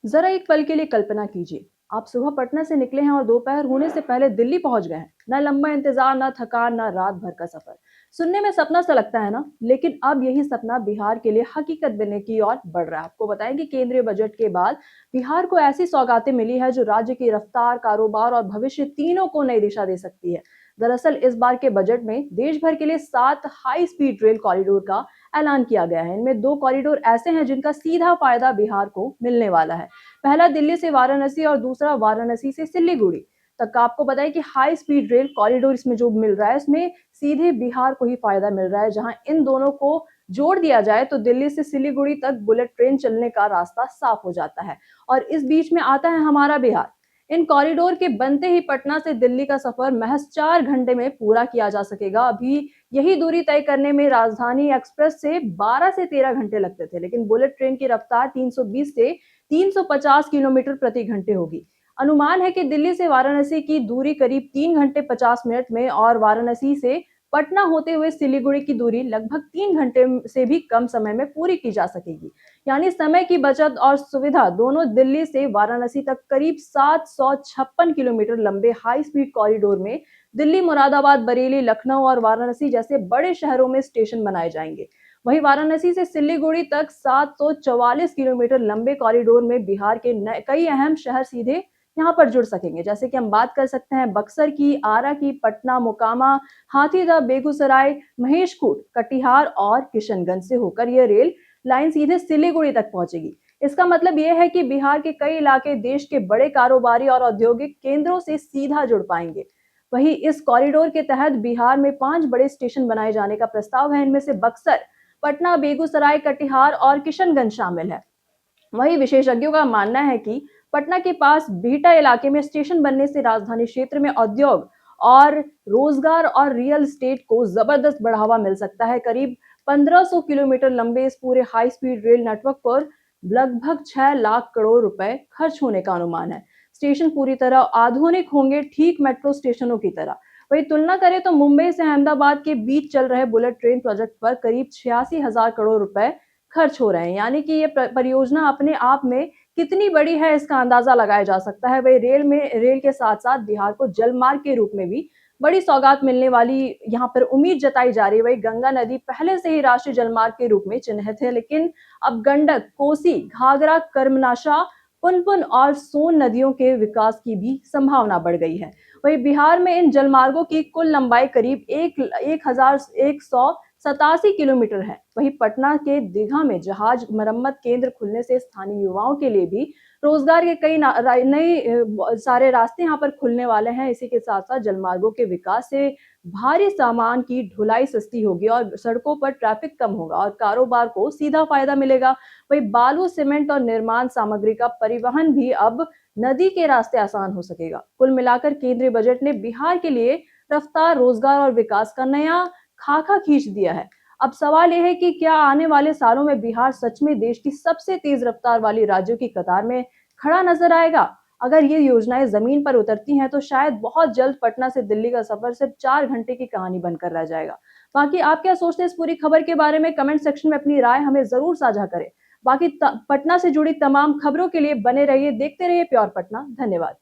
जरा एक पल के लिए कल्पना कीजिए, आप सुबह पटना से निकले हैं और दोपहर होने से पहले दिल्ली पहुंच गए हैं। ना लंबा इंतजार, ना थकान, ना रात भर का सफर। सुनने में सपना सा लगता है ना, लेकिन अब यही सपना बिहार के लिए हकीकत बनने की ओर बढ़ रहा है। आपको बताएं कि केंद्रीय बजट के बाद बिहार को ऐसी सौगातें मिली है जो राज्य की रफ्तार, कारोबार और भविष्य तीनों को नई दिशा दे सकती है। दरअसल इस बार के बजट में देश भर के लिए 7 हाई स्पीड रेल कॉरिडोर का ऐलान किया गया है। इनमें 2 कॉरिडोर ऐसे हैं जिनका सीधा फायदा बिहार को मिलने वाला है। पहला दिल्ली से वाराणसी और दूसरा वाराणसी से सिल्लीगुड़ी तक का। आपको बताएं कि हाई स्पीड रेल कॉरिडोर इसमें जो मिल रहा है, इसमें सीधे बिहार को ही फायदा मिल रहा है। जहां इन दोनों को जोड़ दिया जाए तो दिल्ली से सिलीगुड़ी तक बुलेट ट्रेन चलने का रास्ता साफ हो जाता है। और इस बीच में आता है हमारा बिहार। इन कॉरिडोर के बनते ही पटना से दिल्ली का सफर महज 4 घंटे में पूरा किया जा सकेगा। अभी यही दूरी तय करने में राजधानी एक्सप्रेस से 12 से 13 घंटे लगते थे, लेकिन बुलेट ट्रेन की रफ्तार 320 से 350 किलोमीटर प्रति घंटे होगी। अनुमान है कि दिल्ली से वाराणसी की दूरी करीब 3 घंटे 50 मिनट में और वाराणसी से पटना होते हुए सिलीगुड़ी की दूरी लगभग 3 घंटे से भी कम समय में पूरी की जा सकेगी। यानी समय की बचत और सुविधा दोनों। दिल्ली से वाराणसी तक करीब 756 किलोमीटर लंबे हाई स्पीड कॉरिडोर में दिल्ली, मुरादाबाद, बरेली, लखनऊ और वाराणसी जैसे बड़े शहरों में स्टेशन बनाए जाएंगे। वहीं वाराणसी से सिल्लीगुड़ी तक 744 किलोमीटर लंबे कॉरिडोर में बिहार के कई अहम शहर सीधे यहाँ पर जुड़ सकेंगे। जैसे कि हम बात कर सकते हैं बक्सर की, आरा की, पटना, मोकामा, हाथीदह, बेगूसराय, महेशखूट, कटिहार और किशनगंज से होकर यह रेल लाइन सीधे सिलीगुड़ी तक पहुंचेगी। इसका मतलब यह है कि बिहार के कई इलाके देश के बड़े कारोबारी और औद्योगिक केंद्रों से सीधा जुड़ पाएंगे। वहीं इस कॉरिडोर के तहत बिहार में 5 बड़े स्टेशन बनाए जाने का प्रस्ताव है। इनमें से बक्सर, पटना, बेगूसराय, कटिहार और किशनगंज शामिल है। वहीं विशेषज्ञों का मानना है कि पटना के पास बिहटा इलाके में स्टेशन बनने से राजधानी क्षेत्र में उद्योग और रोजगार और रियल एस्टेट को जबरदस्त बढ़ावा मिल सकता है। करीब 1500 किलोमीटर लंबे इस पूरे हाई स्पीड रेल नेटवर्क पर लगभग 6 लाख करोड़ रुपए खर्च होने का अनुमान है। स्टेशन पूरी तरह आधुनिक होंगे, ठीक मेट्रो स्टेशनों की तरह। वही तुलना करें तो मुंबई से अहमदाबाद के बीच चल रहे बुलेट ट्रेन प्रोजेक्ट पर करीब 86,000 करोड़ रुपए खर्च हो रहे हैं। यानी कि ये परियोजना अपने आप में कितनी बड़ी है, इसका अंदाजा लगाया जा सकता है। वही रेल के साथ साथ बिहार को जलमार्ग के रूप में भी बड़ी सौगात मिलने वाली यहाँ पर उम्मीद जताई जा रही है। वही गंगा नदी पहले से ही राष्ट्रीय जलमार्ग के रूप में चिन्हित है, लेकिन अब गंडक, कोसी, घाघरा, कर्मनाशा, पुनपुन और सोन नदियों के विकास की भी संभावना बढ़ गई है। वही बिहार में इन जलमार्गों की कुल लंबाई करीब 1,187 किलोमीटर है। वहीं पटना के दीघा में जहाज मरम्मत केंद्र खुलने से स्थानीय युवाओं के लिए भी रोजगार के कई नए सारे रास्ते यहाँ पर खुलने वाले हैं। इसी के साथ साथ जलमार्गों के विकास से भारी सामान की ढुलाई सस्ती होगी और सड़कों पर ट्रैफिक कम होगा और कारोबार को सीधा फायदा मिलेगा। वही बालू, सीमेंट और निर्माण सामग्री का परिवहन भी अब नदी के रास्ते आसान हो सकेगा। कुल मिलाकर केंद्रीय बजट ने बिहार के लिए रफ्तार, रोजगार और विकास का नया खाका खींच दिया है। अब सवाल यह है कि क्या आने वाले सालों में बिहार सच में देश की सबसे तेज रफ्तार वाली राज्यों की कतार में खड़ा नजर आएगा? अगर ये योजनाएं जमीन पर उतरती हैं तो शायद बहुत जल्द पटना से दिल्ली का सफर सिर्फ 4 घंटे की कहानी बनकर रह जाएगा। बाकी आप क्या सोचते हैं इस पूरी खबर के बारे में? कमेंट सेक्शन में अपनी राय हमें जरूर साझा करें। बाकी पटना से जुड़ी तमाम खबरों के लिए बने रहिए, देखते रहिए प्योर पटना। धन्यवाद।